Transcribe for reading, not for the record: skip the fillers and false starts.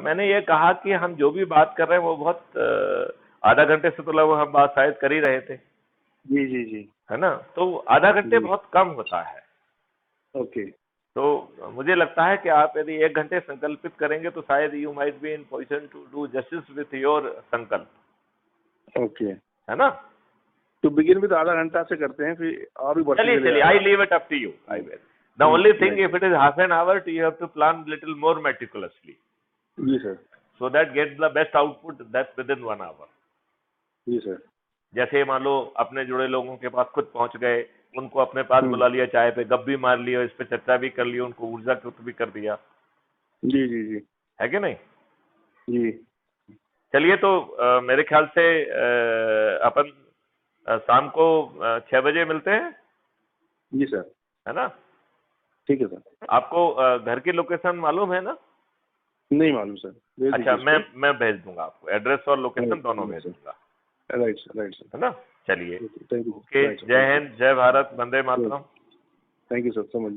मैंने ये कहा कि हम जो भी बात कर रहे हैं वो बहुत आधा घंटे से तो लगभग हम बात शायद कर ही रहे थे, जी जी जी। है ना। तो आधा घंटे जी। बहुत कम होता है। ओके। तो मुझे लगता है कि आप यदि 1 घंटे संकल्पित करेंगे तो शायद you might be in position to do justice with your संकल्प, ओके। है ना। तो बिगिन विद आधा घंटा से करते हैं, फिर और भी बढ़ते चलिए चले चलिए, जाएगा। I leave it up to you. I will, the only thing right. If it is half an hour you have to plan little more meticulously, जी sir. so that gets the best output that within 1 hour। जी sir. जैसे मान लो अपने जुड़े लोगों के पास खुद पहुंच गए, उनको अपने पास बुला लिया, चाय पे गप भी मार लिया, इस पे चर्चा भी कर ली, उनको ऊर्जा भी कर दिया, जी जी जी। है कि नहीं। जी। चलिए तो मेरे ख्याल से अपन शाम को 6 बजे मिलते हैं, जी सर। है ना। ठीक है सर। आपको घर की लोकेशन मालूम है ना। नहीं मालूम सर, भेज अच्छा, दीजिए इसको। मैं भेज दूंगा आपको, एड्रेस और लोकेशन दोनों भेज सर। दूंगा, राइट सर, राइट सर। है ना। चलिए, थैंक यू। ओके, जय हिंद, जय Bharat, Vande Mataram. Thank you sir, समझ